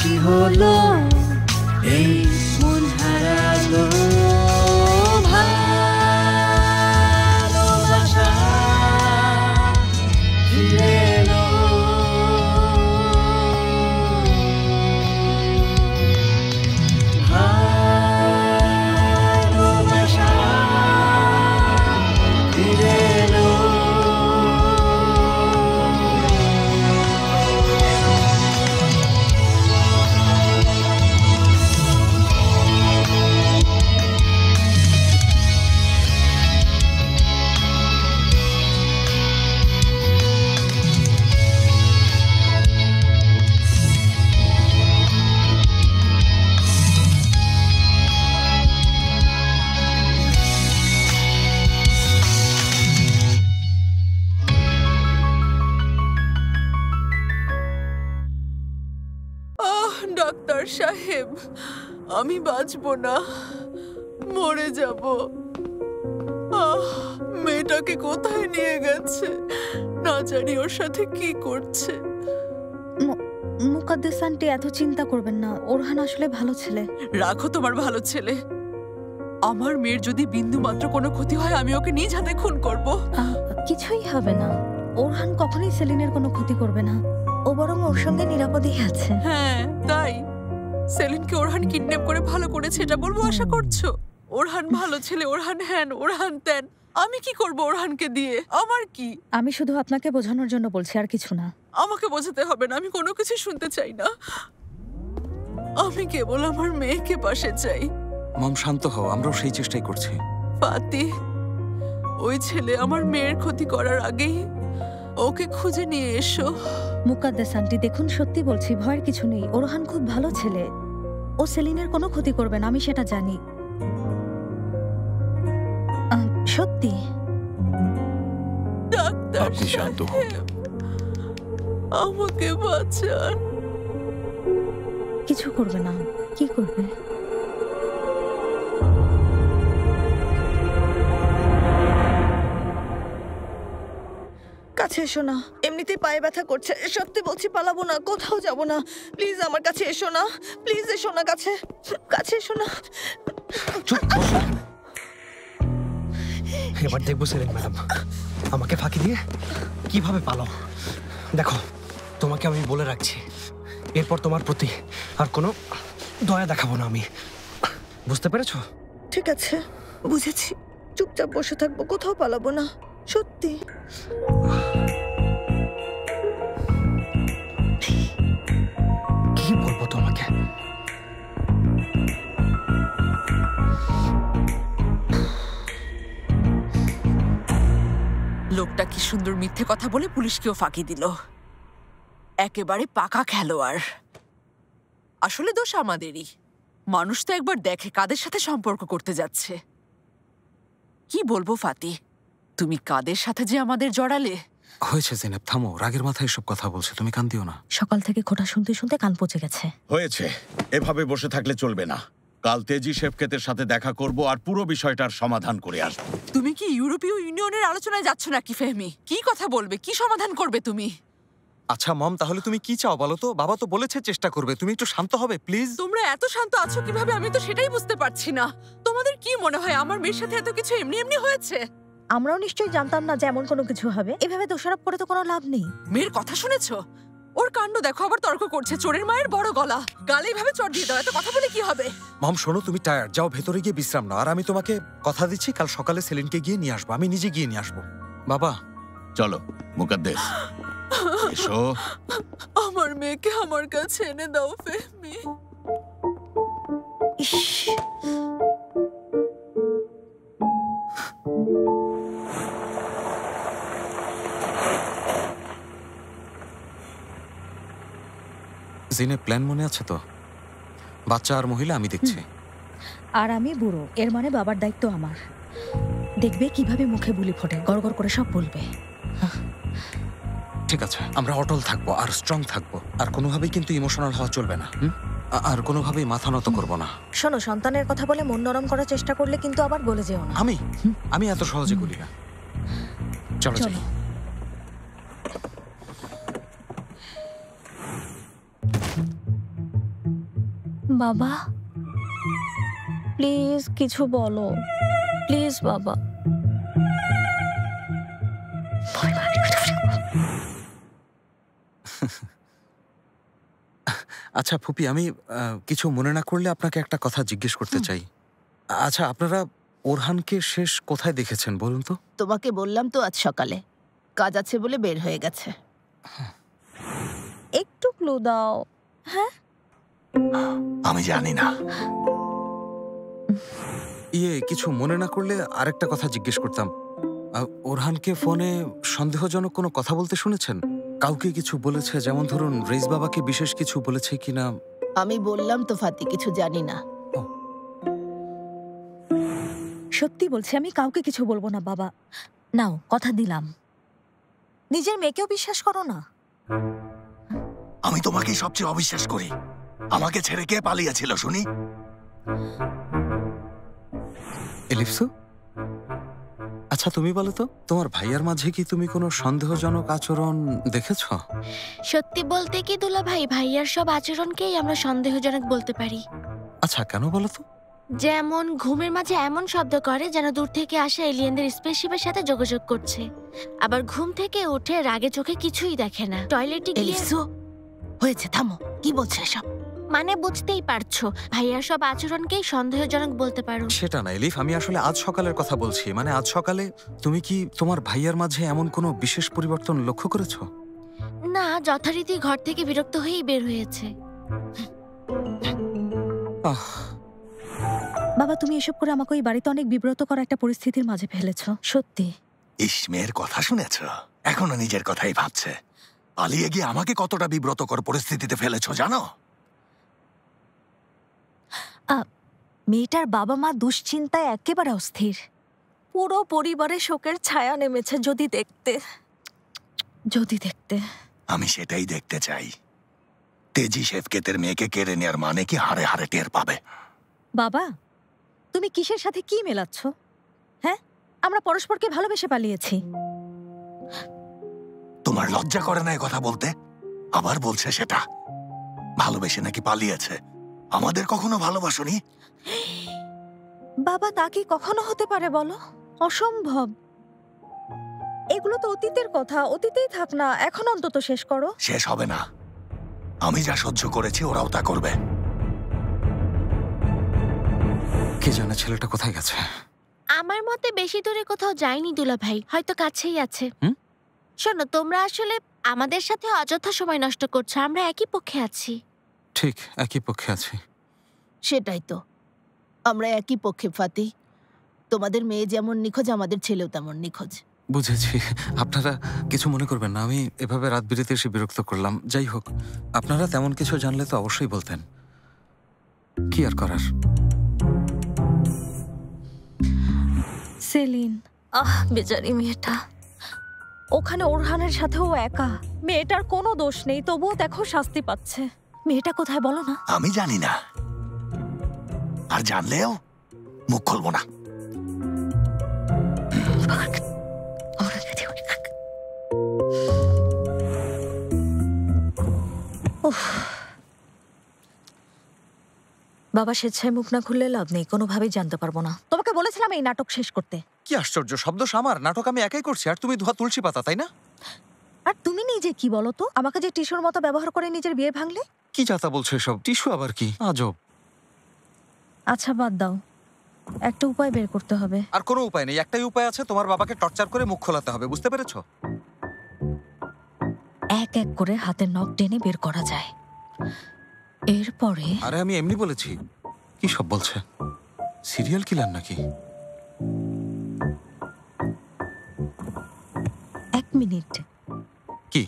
কি হলো এই মন হারালো ভালোবাসা ফিরে এলো ভালোবাসা ফিরে এলো ডাক্তার সাহেব, আমি বাঁচবো না, মরে যাব। মেয়েটাকে কোথায় নিয়ে গেছে, না জানি ওর সাথে কি করছে। মুকাদ্দেস আন্টি, এত চিন্তা করবেন না, ওরহান আসলে ভালো ছেলে। রাখো তোমার ভালো ছেলে। আমার মেয়ের যদি বিন্দু মাত্র কোনো ক্ষতি হয়, আমি ওকে নিজ হাতে খুন করব। কিছুই হবে না, ওরহান কখনোই সেলিনের কোনো ক্ষতি করবে না। ও বরং ওর সঙ্গে নিরাপদেই আছে। হ্যাঁ তাই, সেলিনকে ওরহান কিডন্যাপ করে ভালো করেছে এটা বলবো আশা করছো? ওরহান ভালো ছেলে, ওরহান হ্যান, ওরহান ত্যান। আমি কি করব ওরহানকে দিয়ে? আমার কি? আমি শুধু আপনাকে বোঝানোর জন্য বলছি, আর কিছু না। আমাকে বোঝাতে হবে না, আমি কোনো কিছু শুনতে চাই না। আমি কেবল আমার মেয়েকে পাশে চাই। মম, শান্ত হও, আমরাও সেই চেষ্টাই করছি। ফাতি, ওই ছেলে আমার মেয়ের ক্ষতি করার আগেই ওকে খুঁজে নিয়ে এসো। মুকাদ্দেস আন্টি, দেখুন সত্যি বলছি, ভয়ের কিছু নেই। ওরহান খুব ভালো ছেলে, ও সেলিনের কোনো ক্ষতি করবে না, আমি সেটা জানি। সত্যি। ডাক্তার আপনি শান্ত হন। আমাকে বাঁচান। কিছু করবে না। কি করবে? কাছে এসো না, এমনিতেই পায়ে ব্যথা করছে। সত্যি বলছি, পালাবো না, কোথাও যাব না। প্লিজ আমার কাছে এসো না, প্লিজ এসো না, কাছে কাছে এসো না। এবার দেখবো সেলিন ম্যাডাম আমাকে ফাঁকি দিয়ে কিভাবে পালাও। দেখো, তোমাকে আমি বলে রাখছি, এরপর তোমার প্রতি আর কোনো দয়া দেখাবো না আমি। বুঝতে পেরেছো? ঠিক আছে, বুঝেছি। চুপচাপ বসে থাকবো, কোথাও পালাবো না, সত্যি। কি বলবো তোমাকে? লোকটা কি সুন্দর মিথ্যে কথা বলে পুলিশকেও ফাঁকি দিল। একেবারে পাকা খেলোয়াড়। আসলে দোষ আমাদেরই। মানুষ তো একবার দেখে কাদের সাথে সম্পর্ক করতে যাচ্ছে। কি বলবো ফাতি, তুমি কাদের সাথে যে আমাদের জড়ালে। হয়েছে জেনেব, থামো, রাগের মাথায় এসব কথা বলছে, তুমি কান দিও না। সকাল থেকে খোঁটা শুনতে শুনতে কান পচে গেছে। হয়েছে, এভাবে বসে থাকলে চলবে না। কাল তেজি শেফকেতের সাথে দেখা করব আর পুরো বিষয়টার সমাধান করে আসবো। তুমি কি ইউরোপীয় ইউনিয়নের আলোচনায় যাচ্ছ নাকি ফেহমি? কি কথা বলবে, কি সমাধান করবে তুমি? আচ্ছা মম, তাহলে তুমি কি চাও বলো তো? বাবা তো বলেছে চেষ্টা করবে, তুমি একটু শান্ত হবে প্লিজ। তোমরা এত শান্ত আছো কিভাবে, আমি তো সেটাই বুঝতে পারছি না। তোমাদের কি মনে হয় আমার মেয়ের সাথে এত কিছু এমনি এমনি হয়েছে? আমরাও নিশ্চয়ই জানতাম না যে এমন কোনো কিছু হবে। এভাবে দোষারোপ করে তো কোনো লাভ নেই। মেয়ের কথা শুনেছো? ওর কাণ্ড দেখো, আবার তর্ক করছে। চোরের মায়ের বড় গলা, গালে এইভাবে চড় দিয়ে দাও। এত কথা বলে কি হবে? মম শোনো, তুমি টায়ার্ড, যাও ভেতরে গিয়ে বিশ্রাম নাও। আর আমি তোমাকে কথা দিচ্ছি, কাল সকালে সেলিনকে গিয়ে নিয়ে আসবো, আমি নিজে গিয়ে নিয়ে আসবো। বাবা চলো মুকাদ্দেস, এসো। আমার মেয়েকে আমার কাছে এনে দাও ফেহমি। জিনে, প্ল্যান মনে আছে তো? বাচ্চা আর মহিলা আমি দেখছি। আর আমি বুড়ো, এর মানে বাবার দায়িত্ব আমার। দেখবে কিভাবে মুখে বুলি ফোটে, গড়গড় করে সব বলবে। ঠিক আছে, আমরা অটল থাকবো আর স্ট্রং থাকবো, আর কোনোভাবেই কিন্তু ইমোশনাল হওয়া চলবে না। আর কোনোভাবেই মাথা নত করবো না। শোনো, সন্তানের কথা বলে মন নরম করার চেষ্টা করলে কিন্তু আবার বলে যেও না। আমি এত সহজে করি না। চলো যাই। বাবা প্লিজ কিছু বলো, প্লিজ বাবা। আচ্ছা ফুপি, আমি কিছু মনে না করলে আপনাকে একটা কথা জিজ্ঞেস করতে চাই। আচ্ছা, আপনারা ওরহানকে শেষ কোথায় দেখেছেন বলুন তো? তোমাকে বললাম তো আজ সকালে কাজ আছে বলে বের হয়ে গেছে। একটু ক্লু দাও। হ্যাঁ, আমি জানি না। কিছু মনে না করলে আরেকটা কথা জিজ্ঞেস করতাম। ওরহানকে ফোনে সন্দেহজনক কোনো কথা বলতে শুনেছেন? কাউকে কিছু বলেছে, যেমন ধরুন রেইস বাবাকে বিশেষ কিছু বলেছে কিনা? আমি বললাম তো ফাতি, কিছু জানি না। সত্যি বলছি, আমি কাউকে কিছু বলবো না বাবা। নাও, কথা দিলাম। নিজের মেয়েকেও বিশ্বাস করো না? আমি তোমাকে সবচেয়ে অবিশ্বাস করি। আমাকে ছেড়ে কে পালিয়েছিল শুনি? এলিফসু, আচ্ছা তুমি বলো তো, তোমার ভাইয়ার মাঝে কি তুমি কোনো সন্দেহজনক আচরণ দেখেছ? সত্যি বলতে কি দুলা ভাই, ভাইয়ার সব আচরণকেই আমরা সন্দেহজনক বলতে পারি। আচ্ছা কেন বলো তো? যেমন ঘুমের মাঝে এমন শব্দ করে যেন দূর থেকে আসা এলিয়েনদের স্পেসশিপের সাথে যোগাযোগ করছে। আবার ঘুম থেকে উঠে রাগে চোখে কিছুই দেখে না। টয়লেটে গিয়ে হয়েছে, থামো, কি বলছে এসব? মানে বুঝতেই পারছো, ভাইয়ার সব আচরণকেই সন্দেহজনক বলতে পারো। সেটা না এলিফ, আমি আসলে আজ সকালের কথা বলছি। মানে আজ সকালে তুমি কি তোমার ভাইয়ার মাঝে এমন কোনো বিশেষ পরিবর্তন লক্ষ্য করেছো? না, যথারীতি ঘর থেকে বিরক্ত হয়েই বের হয়েছে। বাবা, তুমি এসব করে আমাকে ওই বাড়িতে অনেক বিব্রত করা একটা পরিস্থিতির মাঝে ফেলেছো। সত্যি। ইসমের কথা শুনেছ? এখনো নিজের কথাই ভাবছে। পালিয়ে গিয়ে আমাকে কতটা বিব্রতকর পরিস্থিতিতে ফেলেছো জানো? মেয়েটার বাবা মা দুশ্চিন্তায় একেবারে অস্থির। পুরো পরিবারে শোকের ছায়া নেমেছে। যদি দেখতে আমি সেটাই দেখতে চাই। তেজি শেফকেতের মেয়েকে কেড়ে নেওয়ার মানে কি হাড়ে হাড়ে টের পাবে। বাবা, তুমি কিসের সাথে কি মেলাচ্ছ? হ্যাঁ, আমরা পরস্পরকে ভালোবেসে পালিয়েছি। তোমার লজ্জা করে না কথা বলতে? আবার বলছে সেটা ভালোবেসে নাকি পালিয়েছে। আমাদের কখনো ভালোবাসনি? বাবা, তা কি কখনো হতে পারে বলো? অসম্ভব। এগুলো তো অতীতের কথা, অতীতেই থাক না। এখন অন্তত শেষ করো। শেষ হবে না। আমি যা সহ্য করেছি ওরাও তা করবে। কে জানে ছেলেটা কোথায় গেছে? আমার মতে বেশি দূরে কোথাও যায়নি দুলা ভাই, হয়তো কাছেই আছে। শোনো, তোমরা আসলে আমাদের সাথে অযথা সময় নষ্ট করছো। আমরা একই পক্ষে আছি। ঠিক, একই পক্ষে আছি। সেটাই তো, আমরা একই পক্ষে ফাতি। তোমাদের মেয়ে যেমন নিখোঁজ, আমাদের ছেলেও তেমন নিখোঁজ। বুঝেছি, আপনারা কিছু মনে করবেন না। আমি এভাবে রাত বিরেতে এসে বিরক্ত করলাম। যাই হোক, আপনারা তেমন কিছু জানলে তো অবশ্যই বলতেন। কি আর করার। সেলিন, বেচারি মেয়েটা। ওখানে ওরহানের সাথেও একা। মেয়েটার কোনো দোষ নেই, তবুও দেখো শাস্তি পাচ্ছে। মেয়েটা কোথায় বলো না? আমি জানি না, আর জানলেও মুখ খুলবো না। বাবা, স্বেচ্ছায় মুখ না খুললে লাভ নেই, কোনোভাবেই জানতে পারবো না। তোমাকে বলেছিলাম এই নাটক শেষ করতে। কি আশ্চর্য, শব্দ আমার নাটক আমি একাই করছি, আর তুমি ধোয়া তুলসী পাতা, তাই না? আর তুমি নিজে কি বলো তো? আমাকে যে টিস্যুর মতো ব্যবহার করে নিজের বিয়ে ভাঙলে। কি যাতা বলছো এসব? টিস্যু আবার কি? আজব। আচ্ছা বাদ দাও, একটা উপায় বের করতে হবে। আর কোনো উপায় নেই, একটাই উপায় আছে, তোমার বাবাকে টর্চার করে মুখ খোলাতে হবে, বুঝতে পেরেছো? এক এক করে হাতের নখ টেনে বের করা যায়। এরপরে আরে আমি এমনি বলেছি। কি সব বলছে? সিরিয়াল কিলার নাকি? এক মিনিট। কি?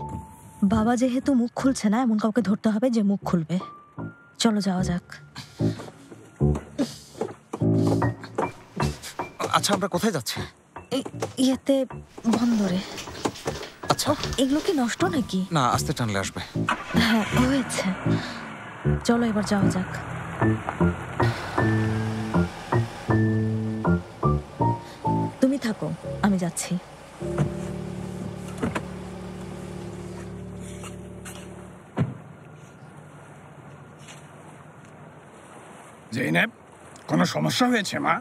বাবা যেহেতু মুখ খুলছে না, এমন কাউকে ধরতে হবে যে মুখ খুলবে। চলো যাওয়া যাক। আচ্ছা, আমরা কোথায় যাচ্ছি? ইয়েতে, বন্দরে। আচ্ছা, এগুলো কি নষ্ট নাকি? না, আস্তে টানলে আসবে। হ্যাঁ, হয়েছে। চলো এবার যাওয়া যাক। তুমি থাকো, আমি যাচ্ছি। জেনেব, কোনো সমস্যা হয়েছে মা?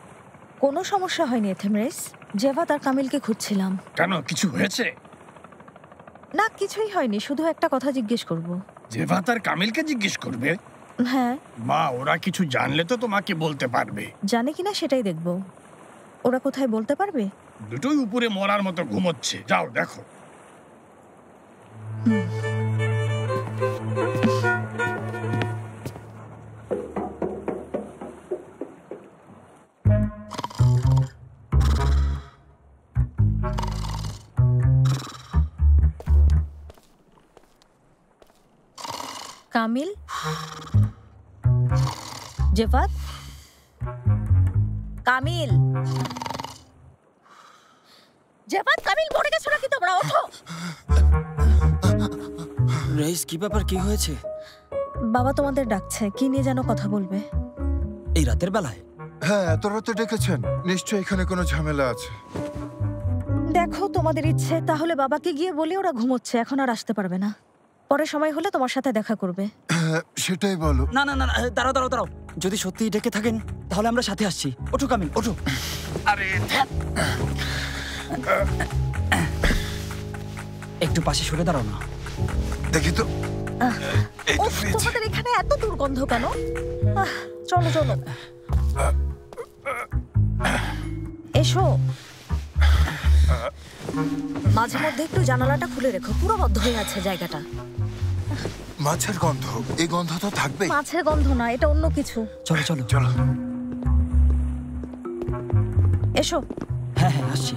কোনো সমস্যা হয়নি এথেমরেস। জেভাত আর কামিলকে খুঁজছিলাম। কেন, কিছু হয়েছে? না, কিছুই হয়নি, শুধু একটা কথা জিজ্ঞেস করব। জেভাত আর কামিলকে জিজ্ঞেস করবে? হ্যাঁ। মা, ওরা কিছু জানলে তো তোমাকে বলতে পারবে। জানে কিনা সেটাই দেখব। ওরা কোথায় বলতে পারবে? দুটোই উপরে মরার মতো ঘুমোচ্ছে, যাও দেখো। কামিল, জেভাত, কামিল, জেভাত, কামিল, মরে গেছো নাকি তোমরা? ওঠো। রাইস, কি ব্যাপার, কি হয়েছে? বাবা তোমাদের ডাকছে, কি নিয়ে যেন কথা বলবে। এই রাতের বেলায়? হ্যাঁ, এত রাতে ডেকেছেন, নিশ্চয়ই এখানে কোনো ঝামেলা আছে। দেখো তোমাদের ইচ্ছে, তাহলে বাবাকে গিয়ে বলি ওরা ঘুমোচ্ছে, এখন আর আসতে পারবে না। পরে সময় হলে তোমার সাথে দেখা করবে। সেটাই বলো। না না না, দাঁড়াও দাঁড়াও দাঁড়াও, যদি সত্যি ডেকে থাকেন তাহলে আমরা সাথে আসছি। ওঠো কামিল, ওঠো। আরে একটু পাশে সরে দাঁড়াও না। দেখি তো। তোমাদের এখানে এত দুর্গন্ধ কেন? চলো চলো, এসো। মাঝে মধ্যে একটু জানালাটা খুলে রেখো, পুরো বদ্ধ হয়ে আছে জায়গাটা। মাছের গন্ধ, এই গন্ধ তো থাকবে। মাছের গন্ধ না, এটা অন্য কিছু। চলো চলো চলো। এসো। হ্যাঁ হ্যাঁ, আসছি।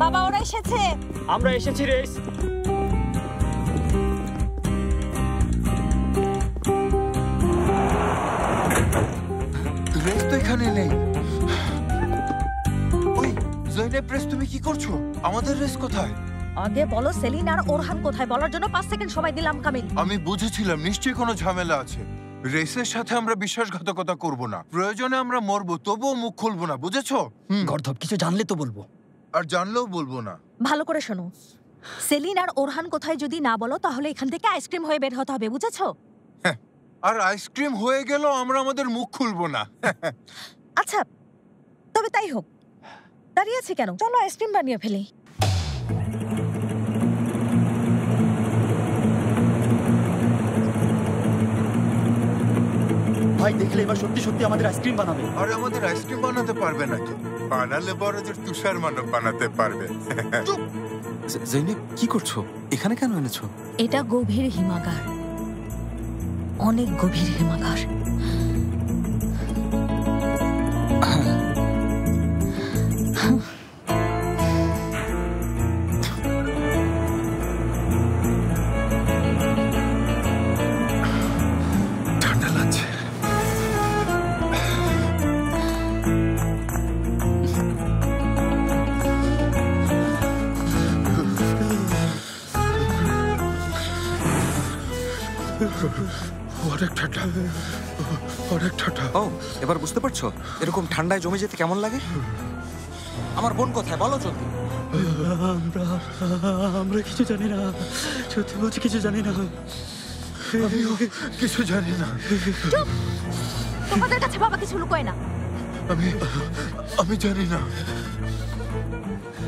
বাবা, ওরা এসেছে। আমরা এসেছি রেস। রেস তো এখানে নেই। ওই জয়নেব, রেস তুমি কি করছো? আমাদের রেস কোথায়? আগে বলো সেলিন আর ওরহান কোথায়, বলার জন্য 5 সেকেন্ড সময় দিলাম। কামিল, আমি বুঝেছিলাম নিশ্চয়ই কোনো ঝামেলা আছে। রেসের সাথে আমরা বিশ্বাসঘাতকতা করব না, প্রয়োজনে আমরা মরবো, তবুও মুখ খুলবো না, বুঝেছো? গর্ধব, কিছু জানলে তো বলবো। আর জানলেও বলবো না। ভালো করে শোনো, সেলিন আর ওরহান কোথায় যদি না বলো তাহলে এখান থেকে আইসক্রিম হয়ে বের হতে হবে, বুঝেছো? আর আইসক্রিম হয়ে গেল আমরা আমাদের মুখ খুলবো না। আচ্ছা, তবে তাই হোক। দাঁড়িয়ে আছি কেন? চলো আইসক্রিম বানিয়ে ফেলি। ভাই, দেখলে এবার সত্যি সত্যি আমাদের আইসক্রিম বানাবে। আর আমাদের আইসক্রিম বানাতে পারবে নাকি? বানালে বড়দের তুষার মানব বানাতে পারবে। জেনেব, কি করছো? এখানে কেন এনেছো? এটা গভীর হিমাগার, অনেক গভীর হিমাগার। ঠান্ডা লাগছে। অনেক ঠান্ডা, অনেক ঠান্ডা। ও, এবার বুঝতে পারছো এরকম ঠান্ডায় জমে যেতে কেমন লাগে? আমার বোন কোথায় বলো জলদি। আমরা কিছু জানি না, সত্যি বলছি কিছু জানি না। আমিও কিছু জানি না। তোমাদের কাছে বাবা কিছু লুকোয় না। আমি জানি না।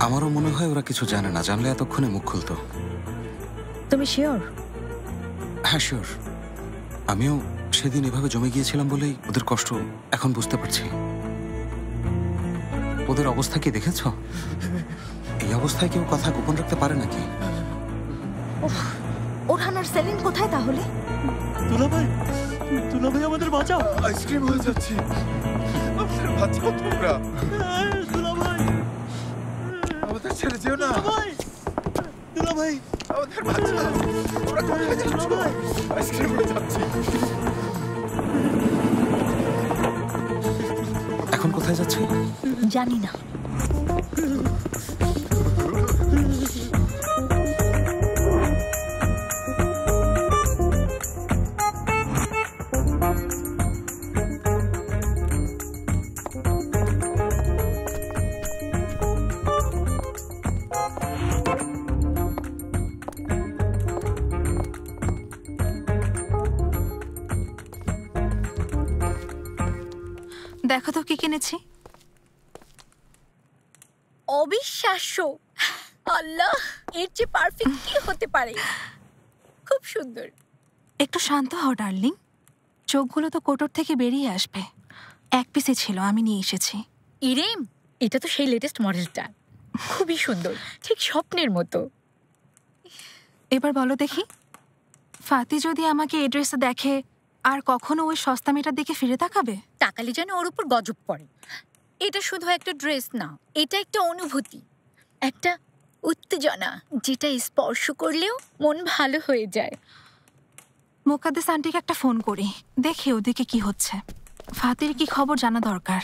আমারও মনে হয় ওরা কিছু জানে না, জানলে এতক্ষণে মুখ খুলতো। তুমি শিওর? হ্যাঁ শিওর। আমিও সেদিন এভাবে জমে গিয়েছিলাম বলেই ওদের কষ্ট এখন বুঝতে পারছি। ওদের অবস্থা কি দেখেছো? এই অবস্থায় কেউ কথা গোপন রাখতে পারে নাকি? ওরহান আর সেলিন কোথায় তাহলে? দুলাভাই, দুলাভাই আমাদের বাঁচাও। আইসক্রিম হয়ে যাচ্ছে, আমাদের বাঁচাও তোমরা। দুলাভাই, আমাদের ছেড়ে যেও না। দুলাভাই, আমাদের বাঁচাও। ওরা কোথায় যাচ্ছ? আইসক্রিম হয়ে যাচ্ছে। এখন কোথায় যাচ্ছে জানি না। দেখো তো কি কিনেছি। অবিশ্বাস্য! আল্লাহ, এর চেয়ে পারফেক্ট কি হতে পারে? খুব সুন্দর। একটু শান্ত হও ডার্লিং, চোখগুলো তো কোটর থেকে বেরিয়ে আসবে। এক পিসে ছিল, আমি নিয়ে এসেছি। ইরেম, এটা তো সেই লেটেস্ট মডেলটা, খুবই সুন্দর, ঠিক স্বপ্নের মতো। এবার বলো দেখি, ফাতি যদি আমাকে এই ড্রেসে দেখে আর কখনো ওই সস্তা মেয়েটার দিকে ফিরে তাকাবে? তাকালে যেন ওর উপর গজব পড়ে। এটা শুধু একটা ড্রেস না, এটা একটা অনুভূতি, একটা উত্তেজনা, যেটা স্পর্শ করলেও মন ভালো হয়ে যায়। মোকাদ্দেস আন্টিকে একটা ফোন করি, দেখি ওদিকে কি হচ্ছে। ফাতির কি খবর জানা দরকার।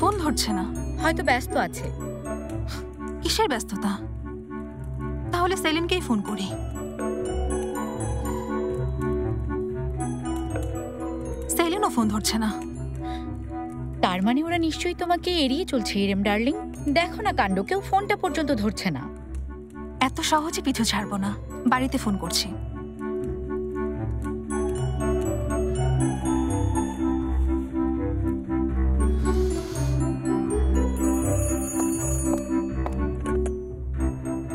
ফোন ধরছে না, হয়তো ব্যস্ত আছে। কিসের ব্যস্ততা? তাহলে সেলিনকেই ফোন করি। সেলিনও ফোন ধরছে না। তার মানে ওরা নিশ্চয়ই তোমাকে এড়িয়ে চলছে ইরেম ডার্লিং। দেখো না কাণ্ড, কেউ ফোনটা পর্যন্ত ধরছে না। এত সহজে পিছু ছাড়বো না, বাড়িতে ফোন করছি।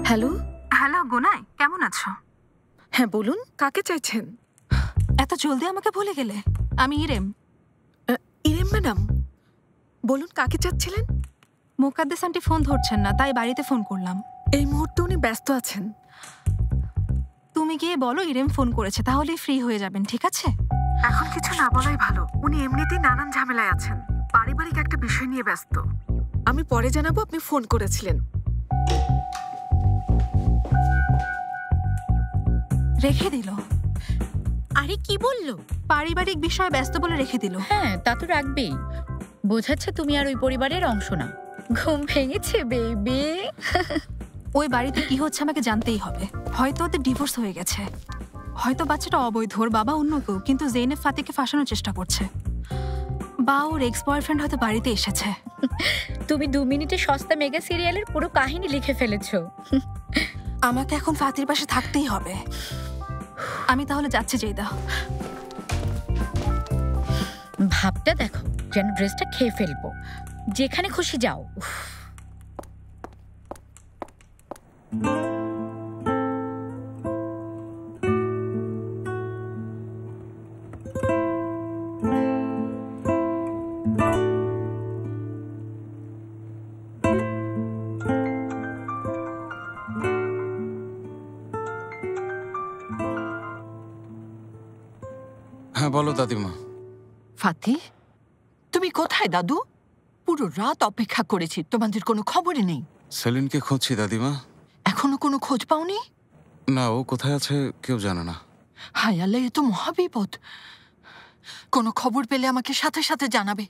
হ্যালো। হ্যালো গোনাই, কেমন আছো? হ্যাঁ বলুন, কাকে চাইছেন? এত জলদি আমাকে ভুলে গেলে? আমি ইরেম। ইরেম ম্যাডাম, বলুন কাকে চাচ্ছিলেন? মোকাদ্দেস আন্টি ফোন ধরছেন না, তাই বাড়িতে ফোন করলাম। এই মুহূর্তে উনি ব্যস্ত আছেন। তুমি গিয়ে বলো ইরেম ফোন করেছে, তাহলেই ফ্রি হয়ে যাবেন, ঠিক আছে? এখন কিছু না বলাই ভালো, উনি এমনিতেই নানান ঝামেলায় আছেন, পারিবারিক একটা বিষয় নিয়ে ব্যস্ত। আমি পরে জানাবো আপনি ফোন করেছিলেন। রেখে দিল। আরে কি বললো? পারিবারিক বিষয়ে ব্যস্ত বলে রেখে দিল। হ্যাঁ, তা তো রাখবেই। বোঝাচ্ছে তুমি আর ওই পরিবারের অংশ না। ঘুম ভেঙেছে বেবি। ওই বাড়িতে কি হচ্ছে আমাকে জানতেই হবে। হয়তো ওদের ডিভোর্স হয়ে গেছে, হয়তো বাচ্চাটা অবৈধ, ওর বাবা অন্য কেউ, কিন্তু জেনেব ফাতিকে ফাঁসানোর চেষ্টা করছে, বা ওর এক্স বয়ফ্রেন্ড হয়তো বাড়িতে এসেছে। তুমি 2 মিনিটে সস্তা মেগা সিরিয়ালের পুরো কাহিনী লিখে ফেলেছো। আমাকে এখন ফাতির পাশে থাকতেই হবে। আমি তাহলে যাচ্ছি জেইদা। ভাবটা দেখো, যেন ড্রেসটা খেয়ে ফেলবো। যেখানে খুশি যাও। হ্যাঁ বলো দাদিমা। ফাতি, তুমি কোথায় দাদু? পুরো রাত অপেক্ষা করেছি, তোমাদের কোনো খবরই নেই। সেলিনকে খুঁজছি দাদিমা। এখনো কোনো খোঁজ পাওনি? না, ও কোথায় আছে কেউ জানে না। হায় আল্লাহ, এ তো মহাবিপদ। কোনো খবর পেলে আমাকে সাথে সাথে জানাবে।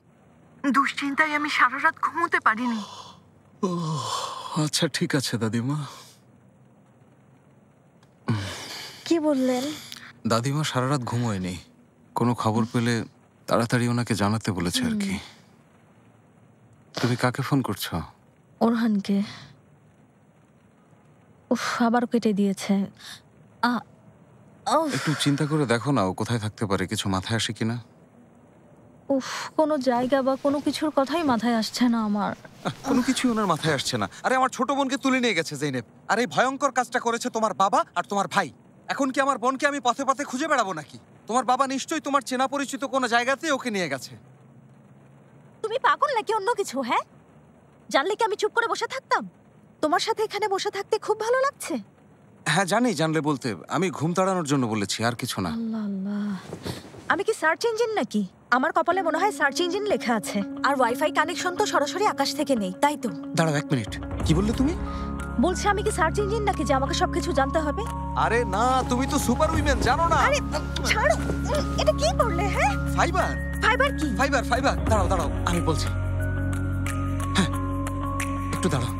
দুশ্চিন্তায় আমি সারা রাত ঘুমোতে পারিনি। আচ্ছা ঠিক আছে দাদিমা। কি বললেন? দাদিমা সারা রাত ঘুমোয়নি, কোনো খবর পেলে তাড়াতাড়ি ওনাকে জানাতে বলেছে আর কি। তুমি কাকে ফোন করছো? ওরহানকে। উফ, আবার কেটে দিয়েছে। একটু চিন্তা করে দেখো না, ও কোথায় থাকতে পারে, কিছু মাথায় আসে কিনা। উফ, কোনো জায়গা বা কোনো কিছুর কথাই মাথায় আসছে না আমার। কোনো কিছুই ওনার মাথায় আসছে না। আরে আমার ছোট বোনকে তুলে নিয়ে গেছে জেনেব, আর এই ভয়ঙ্কর কাজটা করেছে তোমার বাবা আর তোমার ভাই। এখন কি আমার বোনকে আমি পথে পথে খুঁজে বেড়াবো নাকি? তোমার বাবা নিশ্চয়ই তোমার চেনা পরিচিত কোনো জায়গাতে ওকে নিয়ে গেছে। তুমি পাগল নাকি অন্য কিছু? হ্যাঁ, জানলে কি আমি চুপ করে বসে থাকতাম? তোমার সাথে এখানে বসে থাকতে খুব ভালো লাগছে। হ্যাঁ জানি, জানলে বলতে, আমি ঘুম তাড়ানোর জন্য বলেছি, আর কিছু না। আমি কি সার্চ ইঞ্জিন নাকি? আমার কপালে মনে হয় সার্চ ইঞ্জিন লেখা আছে, আর ওয়াইফাই কানেকশন তো সরাসরি আকাশ থেকে নেই, তাই তো। দাঁড়াও 1 মিনিট, কি বললে তুমি? বলছি আমি কি সার্চ ইঞ্জিন নাকি যে আমাকে সবকিছু জানতে হবে? আরে না, তুমি তো সুপার উইমেন, জানো না? আরে ছাড়ো, এটা কি করলে? হ্যাঁ, ফাইবার। ফাইবার কি? Fibre fibre. দাঁড়াও দাঁড়াও, আমি বলছি। হ্যাঁ, একটু দাঁড়াও।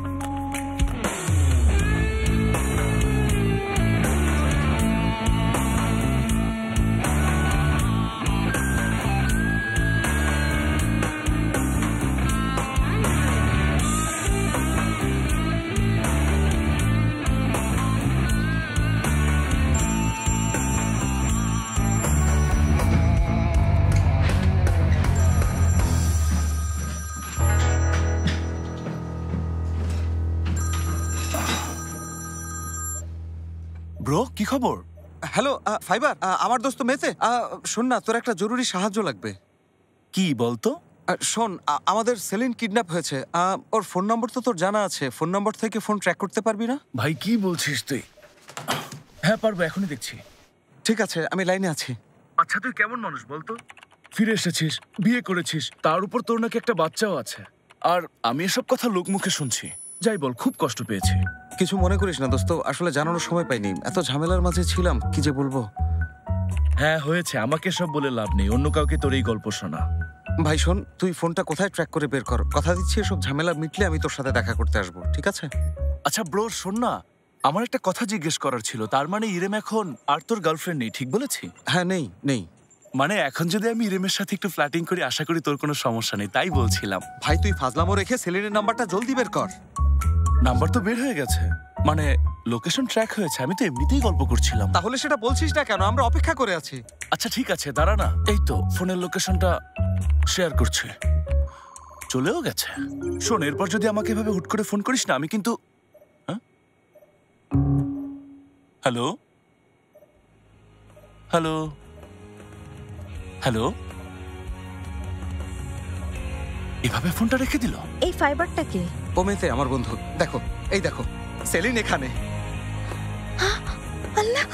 কি খবর? হ্যালো ফাইবার, আমার দোস্ত মেতে, শোন না, তোর একটা জরুরি সাহায্য লাগবে। কি বলতো? শোন, আমাদের সেলিন কিডন্যাপ হয়েছে। ওর ফোন নম্বর তো তোর জানা আছে, ফোন নম্বর থেকে ফোন ট্র্যাক করতে পারবি না? ভাই কি বলছিস তুই? হ্যাঁ পারবো, এখনই দেখছি। ঠিক আছে, আমি লাইনে আছি। আচ্ছা তুই কেমন মানুষ বলতো? ফিরে এসেছিস, বিয়ে করেছিস, তার উপর তোর নাকি একটা বাচ্চাও আছে। আর আমি এসব কথা লোকমুখে শুনছি। যাই বল, খুব কষ্ট পেয়েছি। কিছু মনে করিস না দোস্ত, আসলে জানানোর সময় পাইনি, এত ঝামেলার মাঝে ছিলাম, কি যে বলবো। হ্যাঁ হয়েছে, আমাকে সব বলে লাভ নেই, অন্য কাউকে তোর এই গল্প শোনা। ভাই শোন, তুই ফোনটা কোথায় ট্র্যাক করে বের কর, কথা দিচ্ছি এসব ঝামেলা মিটলে আমি তোর সাথে দেখা করতে আসবো, ঠিক আছে? আচ্ছা ব্রো শোন না, আমার একটা কথা জিজ্ঞেস করার ছিল। তার মানে ইরেম এখন আর তোর গার্লফ্রেন্ড নেই, ঠিক বলেছি? হ্যাঁ নেই নেই। মানে এখন যদি আমি ইরেমের সাথে একটু ফ্ল্যাটিং করি, আশা করি তোর কোনো সমস্যা নেই, তাই বলছিলাম। ভাই তুই ফাজলামো রেখে সেলিনের নাম্বারটা জলদি বের কর। নাম্বার তো বের হয়ে গেছে, মানে লোকেশন ট্র্যাক হয়েছে, আমি তো এমনিতেই গল্প করছিলাম। তাহলে সেটা বলছিস না কেন? আমরা অপেক্ষা করে আছি। আচ্ছা ঠিক আছে, দাঁড়া না, এই তো ফোনের লোকেশনটা শেয়ার করছে, চলেও গেছে। শোন, এরপর যদি আমাকে এভাবে হুট করে ফোন করিস না, আমি কিন্তু হ্যালো হ্যালো হ্যালো, এভাবে ফোনটা রেখে দিল। এই ফাইবারটা কে? ও মেতে, আমার বন্ধু। দেখো, এই দেখো সেলিন এখানে। আল্লাহ,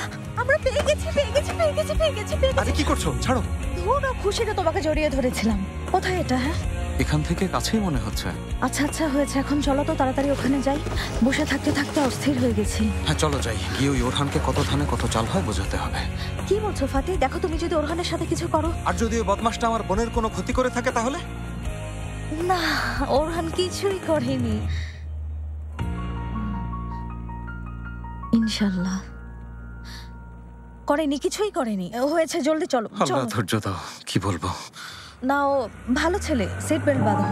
আমরা পেয়ে গেছি। আরে কি করছো? ছাড়ো। ধুরো, খুশিতে তোমাকে জড়িয়ে ধরেছিলাম। কোথায় এটা? হ্যাঁ এখান থেকে কাছেই মনে হচ্ছে। আচ্ছা হয়েছে, এখন চলো তো তাড়াতাড়ি ওখানে যাই। বসে থাকতে থাকতে অস্থির হয়ে গেছি। হ্যাঁ চলো যাই, গিয়ে ওই ওরহানকে কত ধানে কত চাল হয় বোঝাতে হবে। কি বলছো ফাতি? দেখো, তুমি যদি ওরহানের সাথে কিছু করো। আর যদি ওই বদমাসটা আমার বোনের কোনো ক্ষতি করে থাকে তাহলে? না, ওরহান কিছুই করেনি ইনশাল্লাহ। করেনি, কিছুই করেনি। হয়েছে, জলদি চলো। আল্লাহ ধৈর্য দাও, কি বলবো। না, ও ভালো ছেলে। সিট বেল্ট বাঁধো।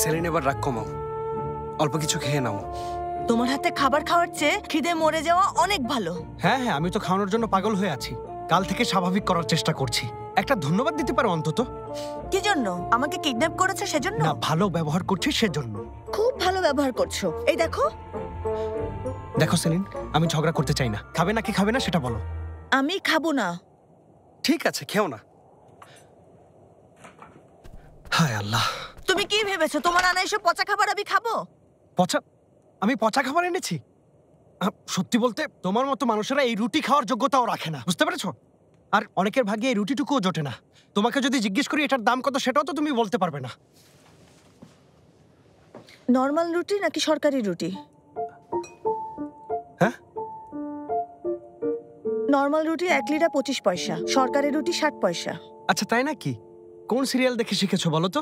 সেলিন, এবার রাগ কমাও, অল্প কিছু খেয়ে নাও। তোমার হাতে খাবার খাওয়ার চেয়ে খিদে মরে যাওয়া অনেক ভালো। হ্যাঁ, আমি তো খাওয়ানোর জন্য পাগল হয়ে আছি। কাল থেকে স্বাভাবিক করার চেষ্টা করছি। একটা ধন্যবাদ দিতে পারো অন্তত। কি জন্য? আমাকে কিডন্যাপ করেছে সেজন্য? না, ভালো ব্যবহার করছি সেজন্য। খুব ভালো ব্যবহার করছো। এই দেখো। দেখো সেলিন, আমি ঝগড়া করতে চাই না। খাবে নাকি খাবে না সেটা বলো। আমি খাবো না। ঠিক আছে, খেও না। হায় আল্লাহ, তুমি কি ভেবেছো তোমার আনা এসব পচা খাবার আমি খাবো? পচা? আমি পচা খাবার এনেছি? সত্যি বলতে তোমার মতো মানুষেরা এই রুটি খাওয়ার যোগ্যতাও রাখে না, বুঝতে পেরেছো? আর অনেকের ভাগ্যে এই রুটিটুকুও জোটে না। তোমাকে যদি জিজ্ঞেস করি এটার দাম কত, সেটাও তো তুমি বলতে পারবে না। নরমাল রুটি নাকি সরকারি রুটি? হ্যাঁ, নরমাল রুটি 1 লিটা 25 পয়সা, সরকারি রুটি 60 পয়সা। আচ্ছা তাই নাকি? কোন সিরিয়াল দেখে শিখেছো বলো তো?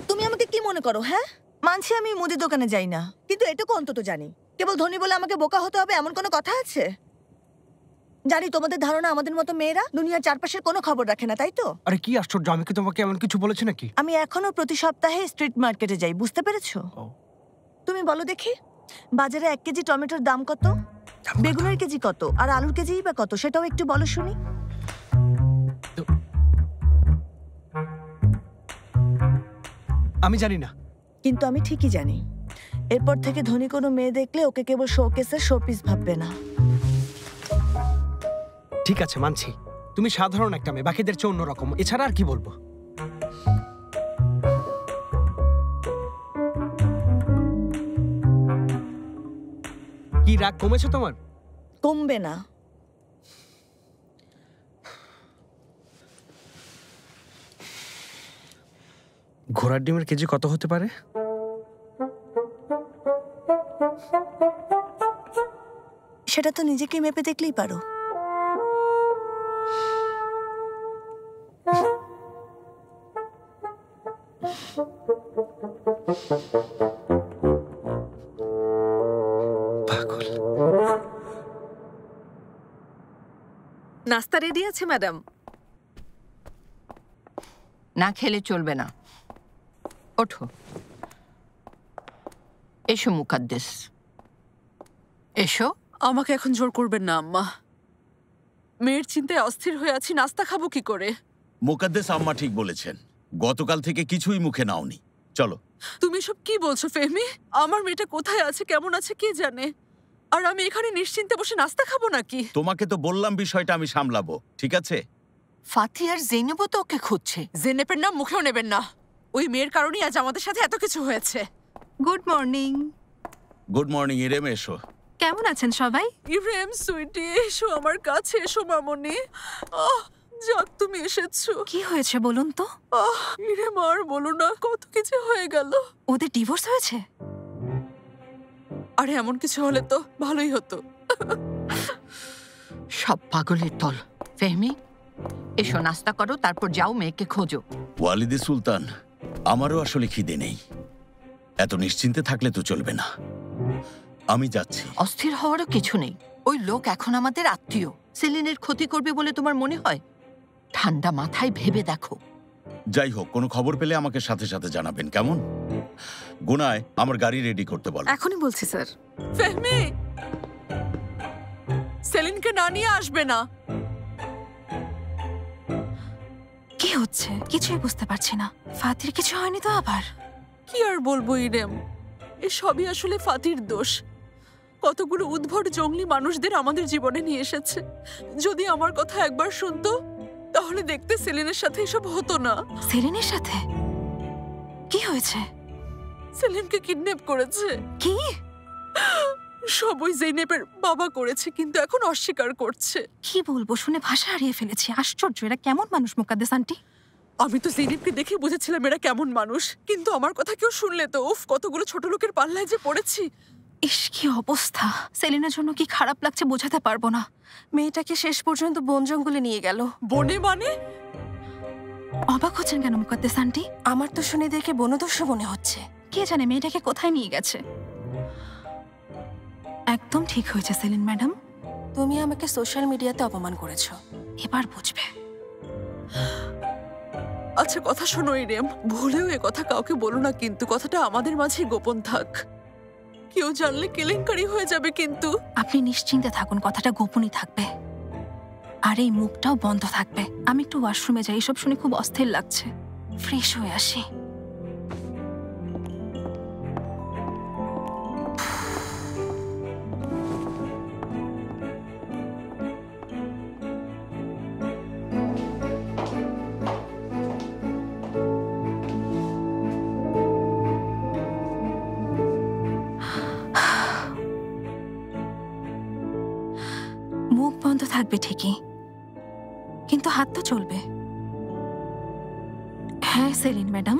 তুমি আমাকে কি মনে করো? হ্যাঁ, মানছি আমি মুদি দোকানে যাই না, কিন্তু এটুকু অন্তত জানি কেবল ধনী বলে আমাকে বোকা হতে হবে এমন কোনো কথা আছে? জানি তোমাদের ধারণা আমাদের মতো মেয়েরা দুনিয়ার চারপাশের কোনো খবর রাখে না, তাই তো? আরে কি আশ্চর্য, আমি কি তোমাকে এমন কিছু বলেছি নাকি? আমি এখনো প্রতি সপ্তাহে স্ট্রিট মার্কেটে যাই, বুঝতে পেরেছো? তুমি বলো দেখি, বাজারে 1 কেজি টমেটোর দাম কত, বেগুনের কেজি কত, আর আলুর কেজিই বা কত, সেটাও একটু বলো শুনি। আমি জানি না। কিন্তু আমি ঠিকই জানি। এরপর থেকে ধনী কোনো মেয়ে দেখলে ওকে কেবল শোকেসের শোপিস ভাববে না। ঠিক আছে, মানছি তুমি সাধারণ একটা মেয়ে, বাকিদের চেয়ে অন্যরকম, এছাড়া আর কি বলবো। কি রাগ কমেছে তোমার? কমবে না। ঘোড়ার ডিমের কেজি কত হতে পারে? সেটা তো নিজেকে মেপে দেখলেই পারো। নাস্তা রেডি আছে ম্যাডাম। না খেলে চলবে না, ওঠো। এসো মুকাদ্দেস, এসো। আমাকে এখন জোর করবেন না আম্মা, মেয়ের চিন্তায় অস্থির হয়ে আছি, নাস্তা খাবো কি করে? মুকাদ্দেস আম্মা ঠিক বলেছেন, গতকাল থেকে কিছুই মুখে নাওনি। চলো। তুমি সব কি বলছো ফেহমি? আমার মেয়েটা কোথায় আছে, কেমন আছে কে জানে, আর আমি এখানে নিশ্চিন্তে বসে নাস্তা খাবো নাকি? তোমাকে তো বললাম বিষয়টা আমি সামলাবো, ঠিক আছে? ফাতি আর জেনেবও তো ওকে খুঁজছে। জেনেপের নাম মুখেও নেবেন না, ওই মেয়ের কারণেই আজ আমাদের সাথে এত কিছু হয়েছে। Good morning. গুড মর্নিং ইরেম, এসো। কেমন আছেন সবাই? ইরেম সুইটি, এসো আমার কাছে, এসো মামনি। যাক তুমি এসেছো। কি হয়েছে বলুন তো? ইরেম আর বলো না, কত কিছু হয়ে গেল। ওদের ডিভোর্স হয়েছে? আরে এমন কিছু হলে তো ভালোই হতো। সব পাগলের দল। ফেহমি, এসো নাস্তা করো, তারপর যাও মেয়েকে খোঁজো। ওয়ালিদে সুলতান, আমারও আসলে খিদে নেই, এত নিশ্চিন্তে থাকলে তো চলবে না। আমি যাচ্ছি। অস্থির হওয়ারও কিছু নেই, ওই লোক এখন আমাদের আত্মীয়। সেলিনের ক্ষতি করবে বলে তোমার মনে হয়? ঠান্ডা মাথায় ভেবে দেখো। যাই হোক, কোনো খবর পেলে আমাকে সাথে সাথে জানাবেন, কেমন? গুনায় আমার গাড়ি রেডি করতে বলো। এখনই বলছি স্যার। ফেহমি, সেলিনকে না নিয়ে আসবে না। কি হচ্ছে কিছুই বুঝতে পারছি না। ফাতির কিছু হয়নি তো আবার? কি আর বলবো ইরেম, এসবই আসলে ফাতির দোষ। কতগুলো উদ্ভট জঙ্গলি মানুষদের আমাদের জীবনে নিয়ে এসেছে। যদি আমার কথা একবার শুনতো তাহলে দেখতে সেলিনের সাথে এসব হতো না। সেলিনের সাথে কি হয়েছে? সেলিমকে কিডন্যাপ করেছে। কি? সব ওই জেনেবের বাবা করেছে, কিন্তু এখন অস্বীকার করছে। কি বলবো, শুনে ভাষা হারিয়ে ফেলেছি। আশ্চর্য, এরা কেমন মানুষ মুকাদ্দেস আন্টি? আমি তো জেনেবকে দেখে বুঝেছিলাম এরা কেমন মানুষ, কিন্তু আমার কথা কেউ শুনলে তো উফ, কতগুলো ছোট লোকের পাল্লায় যে পড়েছি। ইস, কি অবস্থা। সেলিনের জন্য কি খারাপ লাগছে বোঝাতে পারবো না। মেয়েটাকে শেষ পর্যন্ত বন জঙ্গলে নিয়ে গেল। বনে মানে? অবাক হচ্ছেন কেন মুকাদ্দেস আন্টি? আমার তো শুনে দেখে বনদস্যু মনে হচ্ছে। কে জানে মেয়েটাকে কোথায় নিয়ে গেছে। একদম ঠিক হয়েছে সেলিন ম্যাডাম, তুমি আমাকে সোশ্যাল মিডিয়াতে অপমান করেছো, এবার বুঝবে। আচ্ছা কথা শোনো ইরেম, ভুলেও এ কথা কাউকে বলো না, কিন্তু কথাটা আমাদের মাঝেই গোপন থাক। কেউ জানলে কেলেঙ্কারি হয়ে যাবে। কিন্তু আপনি নিশ্চিন্তে থাকুন, কথাটা গোপনই থাকবে, আর এই মুখটাও বন্ধ থাকবে। আমি একটু ওয়াশরুমে যাই, এসব শুনে খুব অস্থির লাগছে। ফ্রেশ হয়ে আসি। মুখ বন্ধ থাকবে ঠিকই, কিন্তু হাত তো চলবে। হ্যাঁ সেলিন ম্যাডাম,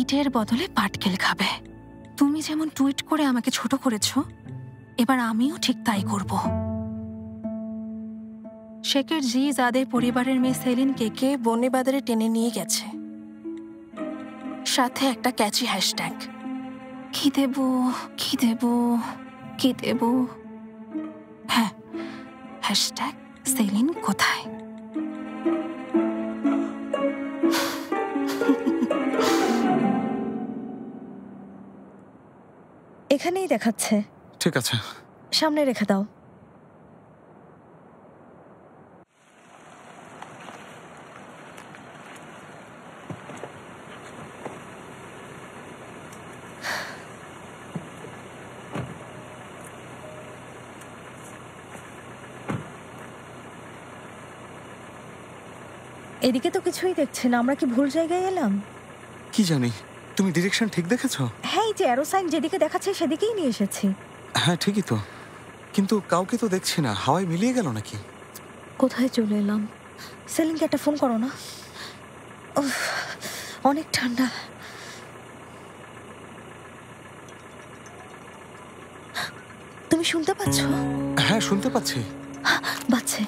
ইটের বদলে পাটকেল খাবে। তুমি যেমন টুইট করে আমাকে ছোট করেছো, এবার আমিও ঠিক তাই করব। শেখের জি জাদের পরিবারের মেয়ে সেলিনকে কে বনে বাজারে টেনে নিয়ে গেছে, সাথে একটা ক্যাচি হ্যাশট্যাগ। কি দেব, কি দেব, কি দেব? হ্যাঁ, হ্যাশট্যাগ সেলিন কোথায়? এখানেই দেখাচ্ছে। ঠিক আছে, সামনে রেখে দাও। এদিকে তো কিছুই দেখছি না, আমরা কি ভুল জায়গায় এলাম? কি জানি, তুমি ডিরেকশন ঠিক দেখেছো? হ্যাঁ, এই যে অ্যারো সাইন যেদিকে দেখাচ্ছে সেদিকেই নিয়ে এসেছি। হ্যাঁ ঠিকই তো। কিন্তু কাউকে তো দেখছি না, হাওয়ায় মিলিয়ে গেল নাকি? কোথায় চলে এলাম? সেলিনকে একটা ফোন করো না। উফ, অনেক ঠান্ডা। তুমি শুনতে পাচ্ছ? হ্যাঁ, শুনতে পাচ্ছি। বাচ্চে,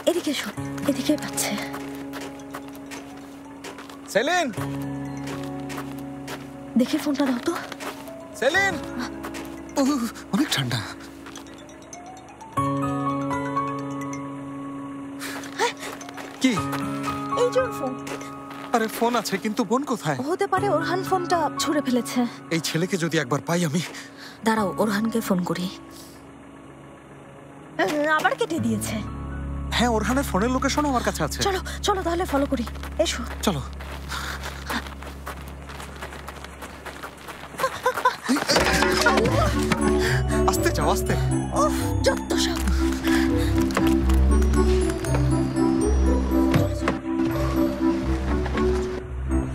এদিকে এসো, এদিকে বাচ্চে। সেলিন, দেখে ফোনটা দাও তো। সেলিন, অনেক ঠান্ডা। কি? এই যে ওর ফোন। আরে ফোন আছে, কিন্তু বোন কোথায়? হতে পারে ওরহান ফোনটা ছুঁড়ে ফেলেছে। এই ছেলেকে যদি একবার পাই আমি। দাঁড়াও, ওরহানকে ফোন করি। আবার কেটে দিয়েছে। হ্যাঁ, ওরহানের ফোনের লোকেশন আমার কাছে আছে। চলো চলো তাহলে ফলো করি, এসো। চলো। আস্তে যাও, আস্তে। উফ, যত সব।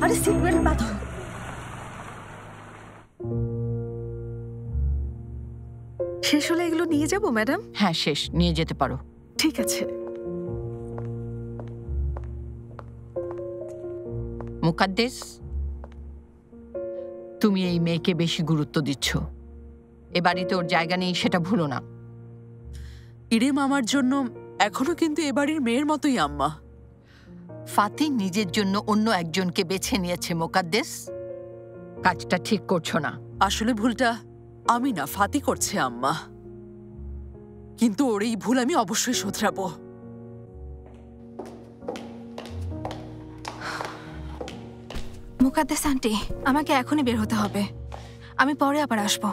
আরে সিট বেল্ট বাঁধো। শেষ হলে এগুলো নিয়ে যাব ম্যাডাম? হ্যাঁ, শেষ, নিয়ে যেতে পারো। ঠিক আছে। মুকাদ্দেস, তুমি এই মেয়েকে বেশি গুরুত্ব দিচ্ছ। এ বাড়িতে ওর জায়গা নেই, সেটা ভুলো না। ইরিম আমার জন্য এখনো কিন্তু এ বাড়ির মেয়ের মতোই আম্মা। ফাতি নিজের জন্য অন্য একজনকে বেছে নিয়েছে মুকাদ্দেস। কাজটা ঠিক করছো না। আসলে ভুলটা আমি না, ফাতি করছে আম্মা। কিন্তু ওর এই ভুল আমি অবশ্যই শোধরাবো। মুকাদ্দেস আন্টি, আমাকে এখনই বের হতে হবে। আমি পরে আবার আসবো।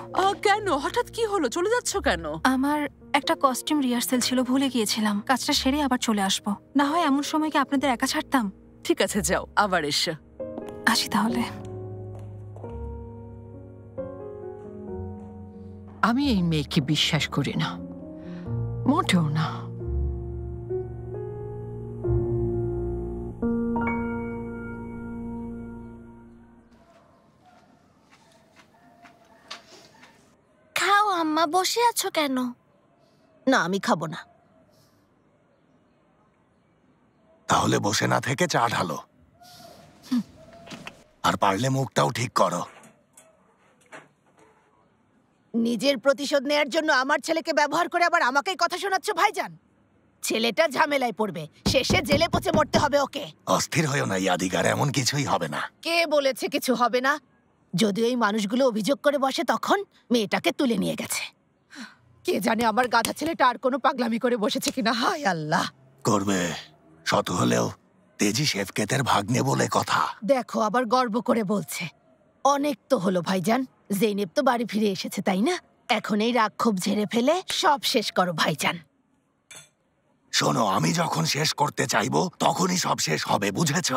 কেন? হঠাৎ কি হলো? চলে যাচ্ছ কেন? আমার একটা কস্টিউম রিহার্সেল ছিল, ভুলে গিয়েছিলাম। কাজটা সেরে আবার চলে আসবো। না হয় এমন সময় কি আপনাদের একা ছাড়তাম? ঠিক আছে, যাও, আবার এসো। আসি তাহলে। আমি এই মেয়েকে বিশ্বাস করি না, মোটেও না। খাও আম্মা, বসে আছো কেন? না, আমি খাবো না। তাহলে বসে না থেকে চা ঢালো, আর পারলে মুখটাও ঠিক করো। নিজের প্রতিশোধ নেয়ার জন্য আমার ছেলেকে ব্যবহার করে আবার আমাকেই কথা শোনাচ্ছ ভাইজান। ছেলেটা ঝামেলায় পড়বে, শেষে জেলে পচে মরতে হবে ওকে। অস্থির হয়েও না ইয়াদিগার, এমন কিছুই হবে না। কে বলেছে কিছু হবে না? যদি এই মানুষগুলো অভিযোগ করে বসে তখন মেয়েটাকে তুলে নিয়ে গেছে। কে জানে আমার গাধা ছেলেটা আর কোনো পাগলামি করে বসেছে কিনা। হায় আল্লাহ। করবে, শত হলেও তেজি শেফকেতের ভাগ্নে বলে কথা। দেখো, আবার গর্ব করে বলছে। অনেক তো হলো ভাইজান, জেনেব তো বাড়ি ফিরে এসেছে, তাই না? এখন এই রাগ ক্ষোভ ঝেড়ে ফেলে সব শেষ করো ভাইজান। শোনো, আমি যখন শেষ করতে চাইবো তখনই সব শেষ হবে, বুঝেছ?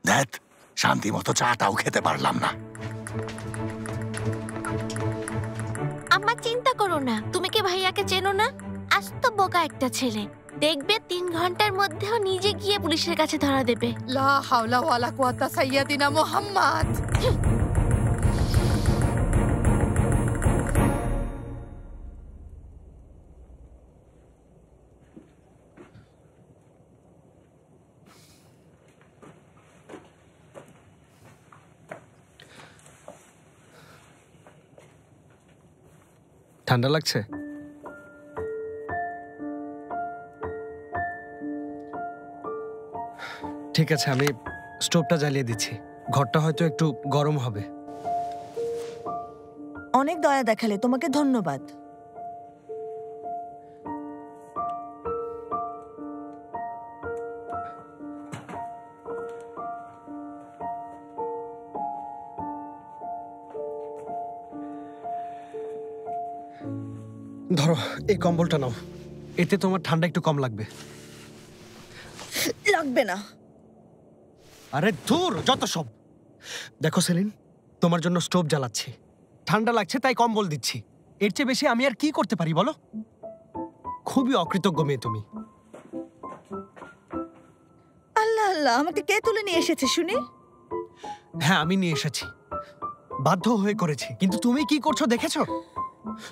দেখ, শান্তি মতো চাটাও খেতে পারলাম না। আম্মা চিন্তা করো না, তুমি কি ভাইয়াকে চেনো না? আজ তো বোকা একটা ছেলে, দেখবে 3 ঘন্টার মধ্যেও নিজে গিয়ে পুলিশের কাছে ধরা দেবে। লা হাওলা ওয়ালা কুওয়াতা সাইয়্যিদিনা মুহাম্মদ। ঠান্ডা লাগছে? ঠিক আছে, আমি স্টোভটা জ্বালিয়ে দিচ্ছি। ঘরটা হয়তো একটু গরম হবে। অনেক দয়া দেখালে, তোমাকে ধন্যবাদ। ধরো, এই কম্বলটা নাও, এতে তোমার ঠান্ডা একটু কম লাগবে। লাগবে না। আরে ধুর, যত সব। দেখো সেলিন, তোমার জন্য স্টোভ জ্বালাচ্ছি, ঠান্ডা লাগছে তাই কম্বল দিচ্ছি। এর চেয়ে বেশি আমি আর কি করতে পারি বলো? খুবই অকৃতজ্ঞ মেয়ে তুমি। আল্লাহ আল্লাহ, আমাকে কে তুলে নিয়ে এসেছে শুনি? হ্যাঁ, আমি নিয়ে এসেছি, বাধ্য হয়ে করেছি। কিন্তু তুমি কি করছো দেখেছো?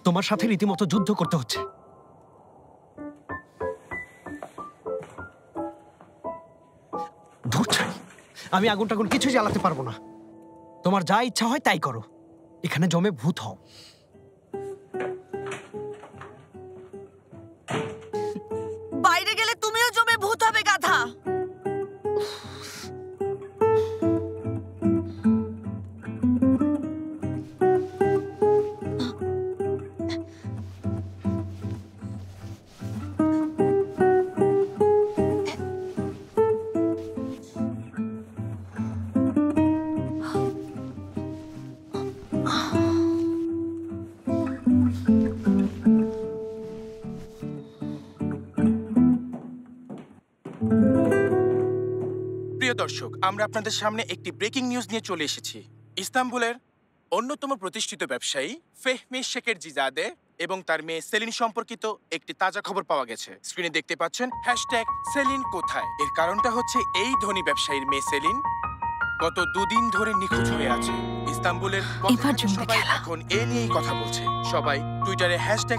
তোমার সাথে রীতিমতো যুদ্ধ করতে হচ্ছে। ধুর ছাই, আমি আগুন টাগুন কিছুই জ্বালাতে পারবো না। তোমার যা ইচ্ছা হয় তাই করো, এখানে জমে ভূত হও। বাইরে গেলে তুমিও জমে ভূত হবে, গাধা। প্রিয় দর্শক, আমরা আপনাদের সামনে একটি ব্রেকিং নিউজ নিয়ে চলে এসেছি। ইস্তাম্বুলের অন্যতম প্রতিষ্ঠিত ব্যবসায়ী ফেহমি শেকেরজিজাদে এবং তার মেয়ে সেলিন সম্পর্কিত একটি তাজা খবর পাওয়া গেছে। স্ক্রিনে দেখতে পাচ্ছেন #সেলিন কোথায়। এর কারণটা হচ্ছে এই ধনী ব্যবসায়ীর মেয়ে সেলিন গত 2 দিন ধরে নিখোঁজ হয়ে আছে। ইস্তাম্বুলের সবাই এখন এ নিয়েই কথা বলছে। সবাই টুইটারে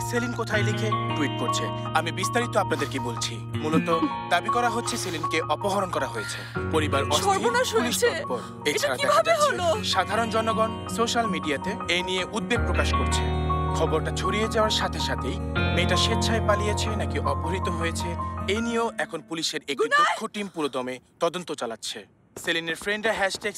#সেলিন কোথায় লিখে টুইট করছে। আমি বিস্তারিত আপনাদেরকে বলছি। মূলত দাবি করা হচ্ছে সেলিনকে অপহরণ করা হয়েছে। পরিবার এছাড়া দেখা যাচ্ছে সাধারণ জনগণ সোশ্যাল মিডিয়াতে এ নিয়ে উদ্বেগ প্রকাশ করছে। খবরটা ছড়িয়ে যাওয়ার সাথে সাথেই মেয়েটা স্বেচ্ছায় পালিয়েছে নাকি অপহৃত হয়েছে এ নিয়েও এখন পুলিশের একটি দক্ষ টিম পুরোদমে তদন্ত চালাচ্ছে। সেলিনের ফ্রেন্ডরা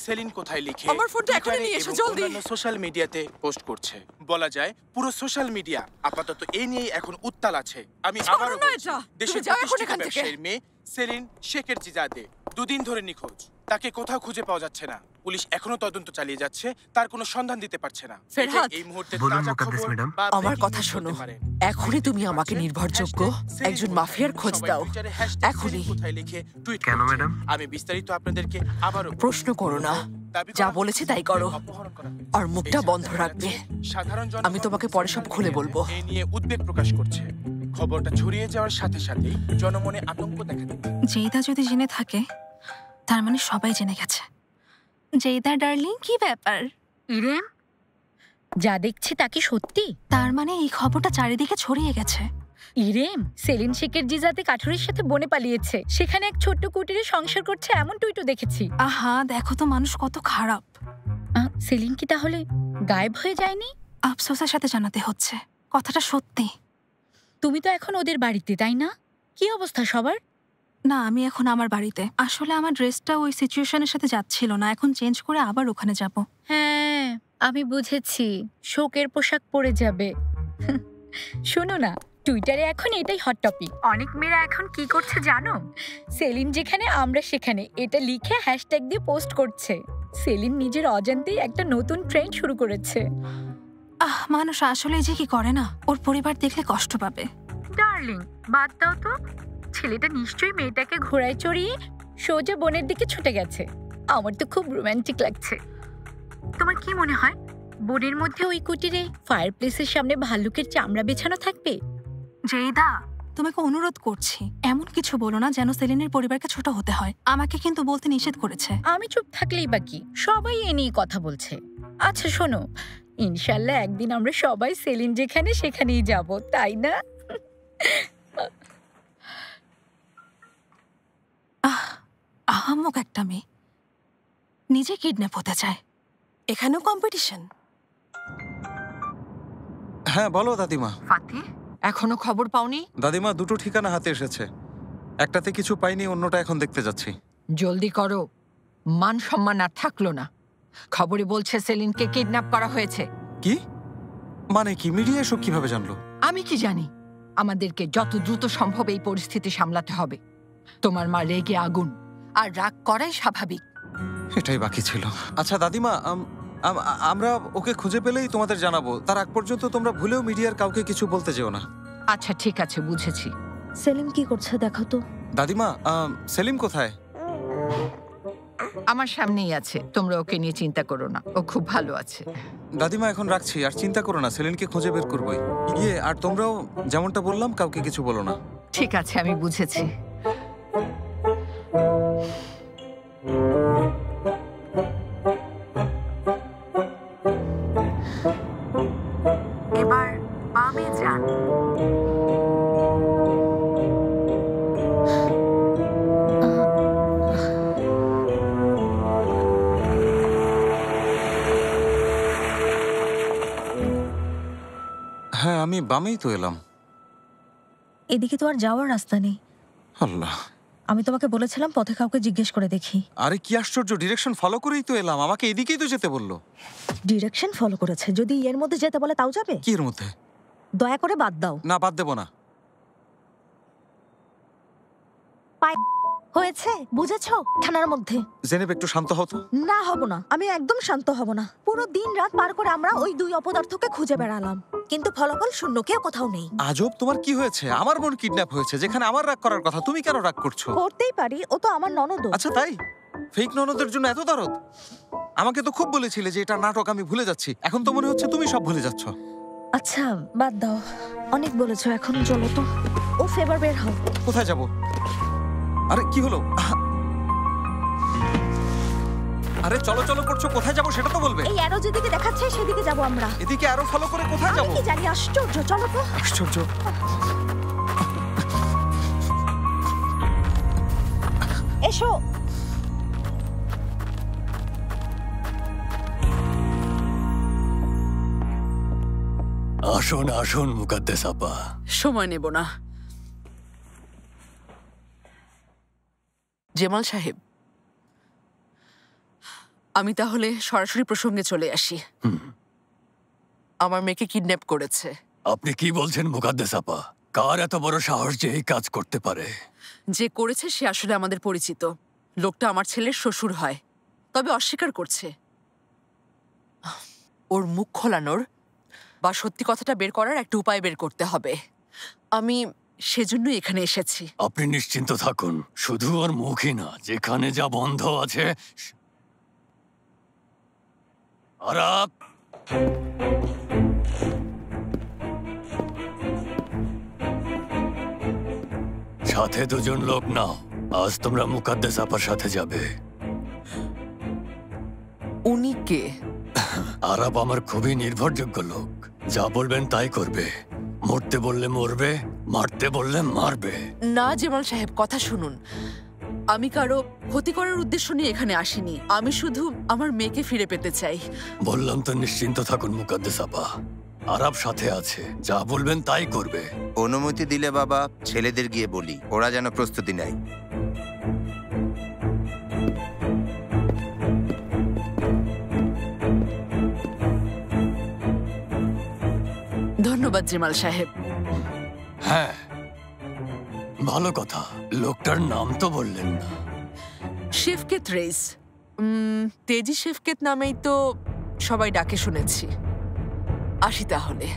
#সেলিন কোথায় লিখে আমার ফোনটা এখনই নিয়ে এসো, জলদি। সোশ্যাল মিডিয়াতে পোস্ট করছে। বলা যায় পুরো সোশ্যাল মিডিয়া আপাতত এই নিয়েই এখন উত্তাল আছে। আমি আবারও বলছি, দেশের প্রতিষ্ঠিত ব্যবসায়ীর মেয়ে সেলিন শেকেরজিজাদে 2 দিন ধরে নিখোঁজ। তাকে কোথাও খুঁজে পাওয়া যাচ্ছে না। পুলিশ এখনো তদন্ত চালিয়ে যাচ্ছে, তার কোনো সন্ধান দিতে পারছে না। ফেরহাদ, এই মুহূর্তে আমার কথা শোনো। এখনই তুমি আমাকে নির্ভরযোগ্য একজন মাফিয়ার খোঁজ দাও, এখনই। কেন ম্যাডাম? আমি বিস্তারিত আপনাদেরকে আবারও প্রশ্ন করো না, যা বলেছি তাই করো, আর মুখটা বন্ধ রাখবে। আমি তোমাকে পরে সব খুলে বলবো। এ নিয়ে উদ্বেগ প্রকাশ করছে। খবরটা ছড়িয়ে যাওয়ার সাথে সাথেই জনমনে আতঙ্ক দেখা দিচ্ছে। জেইদা যদি জেনে থাকে, তার মানে সবাই জেনে গেছে। জেইদা ডার্লিং, কি ব্যাপার? ইরেম, যা দেখছি তা কি সত্যি? তার মানে এই খবরটা চারিদিকে ছড়িয়ে গেছে। ইরেম, সেলিন শেকেরজিজাদে কাঠুরের সাথে বনে পালিয়েছে, সেখানে এক ছোট্ট কুটিরে সংসার করছে, এমন টুইটও দেখেছি। আহা, দেখো তো মানুষ কত খারাপ। সেলিন কি তাহলে গায়েব হয়ে যায়নি? আফসোসের সাথে জানাতে হচ্ছে, কথাটা সত্যি। তুমি তো এখন ওদের বাড়িতে, তাই না? কি অবস্থা সবার? না, আমি এখন আমার বাড়িতে। আসলে আমার ড্রেসটা ওই সিচুয়েশনের সাথে যাচ্ছিল না, এখন চেঞ্জ করে আবার ওখানে যাব। হ্যাঁ, আমি বুঝেছি, শোকের পোশাক পরে যাবে। শোনো না, টুইটারে এখন এটাই হট টপিক। অনেক মেয়েরা এখন কি করছে জানো? সেলিন যেখানে আমরা সেখানে এটা লিখে হ্যাশট্যাগ দিয়ে পোস্ট করছে। সেলিন নিজের অজান্তেই একটা নতুন ট্রেন্ড শুরু করেছে। মানুষ আসলে যে কি করে না, ওর পরিবার দেখলে কষ্ট পাবে। ডার্লিং, বাদ দাও তো। ছেলেটা নিশ্চয়ই মেয়েটাকে ঘোড়ায় চড়িয়ে সোজা বনের দিকে ছুটে গেছে। আমার তো খুব রোমান্টিক লাগছে। তোমার কি মনে হয়, বনের মধ্যে ওই কুটিরে ফায়ার প্লেসের সামনে ভাল্লুকের চামড়া বেছানো থাকবে? জেইদা, তোমাকে অনুরোধ করছি, এমন কিছু বলো না যেন সেলিনের পরিবারকে ছোট হতে হয়। আমাকে কিন্তু বলতে নিষেধ করেছে। আমি চুপ থাকলেই বাকি, সবাই এ নিয়ে কথা বলছে। আচ্ছা শোনো, ইনশাল্লাহ একদিন আমরা সবাই সেলিন যেখানে সেখানেই যাব, তাই না? আহাম্মক একটা মেয়ে নিজে কিডন্যাপ হতে চায়। এখানেও কম্পিটিশন? হ্যাঁ বলো দাদিমা। ফাতি, এখনো খবর পাওনি? দাদিমা, 2টো ঠিকানা হাতে এসেছে, একটাতে কিছু পাইনি, অন্যটা এখন দেখতে যাচ্ছি। জলদি করো, মান সম্মান আর থাকলো না। খবরে বলছে সেলিনকে কিডন্যাপ করা হয়েছে। কি মানে কি? মিডিয়া এসব কিভাবে জানলো? আমি কি জানি। আমাদেরকে যত দ্রুত সম্ভব এই পরিস্থিতি সামলাতে হবে। তোমার মা রেগে আগুন, আর রাগ করাই স্বাভাবিক। এটাই বাকি ছিল। আচ্ছা দাদিমা, আমরা ওকে খুঁজে পেলেই তোমাদের জানাবো। তার আগ পর্যন্ত তোমরা ভুলেও মিডিয়ার কাউকে কিছু বলতে যেও না। আচ্ছা ঠিক আছে, বুঝেছি। সেলিম কি করছে দেখো তো। দাদিমা, সেলিম কোথায়? আমার সামনেই আছে, তোমরা ওকে নিয়ে চিন্তা করো না, ও খুব ভালো আছে। দাদিমা এখন রাখছি, আর চিন্তা করো না, সেলিনকে খুঁজে বের করবোই। আর তোমরাও যেমনটা বললাম কাউকে কিছু বলো না। ঠিক আছে, আমি বুঝেছি। এবার বামেই তো এলাম। এদিকে তো আর যাওয়ার রাস্তা নেই। আল্লাহ, আমি তোমাকে বলেছিলাম পথে কাউকে জিজ্ঞেস করে দেখি। আরে কি আশ্চর্য, ডিরেকশন ফলো করেই তো এলাম, আমাকে এদিকেই তো যেতে বললো। ডিরেকশন ফলো করেছে, যদি এর মধ্যে যেতে বলে তাও যাবে? কি এর মধ্যে? দয়া করে বাদ দাও। না, বাদ দেবো না। হয়েছে, বুঝেছো? থানার মধ্যে। জেনেব একটু শান্ত হও তো। না, হব না, আমি একদম শান্ত হব না। পুরো দিন রাত পার করে আমরা ওই দুই অপদার্থকে খুঁজে বেড়ালাম, কিন্তু ফলাফল শূন্য, কেউ কোথাও নেই। আজব, তোমার কি হয়েছে? আমার বোন কিডন্যাপ হয়েছে, যেখানে আমার রাগ করার কথা, তুমি কেন রাগ করছো? করতেই পারি, ও তো আমার ননদ। আচ্ছা তাই? ফেক ননদের জন্য এত দরদ? আমাকে তো খুব বলেছিলে যে এটা নাটক, আমি ভুলে যাচ্ছি। এখন তো মনে হচ্ছে তুমি সব ভুলে যাচ্ছ। আচ্ছা বাদ দাও, অনেক বলেছো, এখন চলো তো। ও ফেভার বের হও। কোথায় যাব? আরে কি হলো? আরে চলো চলো করছো, কোথায় যাবো সেটা তো বলবে। এই অ্যারো যেদিকে দেখাচ্ছে সেদিকে যাব আমরা। এদিকে অ্যারো ফলো করে কোথায় যাব? আমি কি জানি, আশ্চর্য। চলো তো। আশ্চর্য। এসো। আসুন আসুন মুকাদ্দেস আপা। সময় নেব না। জেমাল সাহেব, আমি তাহলে সরাসরি প্রসঙ্গে চলে আসি। আমার মেয়েকে কিডন্যাপ করেছে। আপনি কি বলছেন মুকাদ্দেস আপা? কার এত বড় সাহস যে এই কাজ করতে পারে? যে করেছে সে আসলে আমাদের পরিচিত। লোকটা আমার ছেলের শ্বশুর হয়, তবে অস্বীকার করছে। ওর মুখ খোলানোর বা সত্যি কথাটা বের করার একটা উপায় বের করতে হবে। আমি সেজন্য এখানে এসেছি। আপনি নিশ্চিন্ত থাকুন, শুধু ওর মুখই না, যেখানে যা বন্ধ আছে। আরাপ, সাথে দুজন লোক নাও। আজ তোমরা মুকাদ্দেস আপার সাথে যাবে। উনি কে? আরাপ আমার খুবই নির্ভরযোগ্য লোক, যা বলবেন তাই করবে। মরতে বললে মরবে, মারতে বললে মারবে। না জেমাল সাহেব, কথা শুনুন। আমি কারো ক্ষতি করার উদ্দেশ্য নিয়ে এখানে আসিনি। আমি শুধু আমার মেয়েকে ফিরে পেতে চাই। বললাম তো নিশ্চিন্ত থাকুন মুকাদ্দেস আপা, আরাপ সাথে আছে, যা বলবেন তাই করবে। অনুমতি দিলে বাবা ছেলেদের গিয়ে বলি, ওরা যেন প্রস্তুতি নেয়। ধন্যবাদ জেমাল সাহেব। হ্যাঁ, ভালো কথা। লোকটার নাম তো বললেন না। শেফকেত রেইস। তেজি শেফকেত নামেই তো সবাই ডাকে শুনেছি। আসি তাহলে।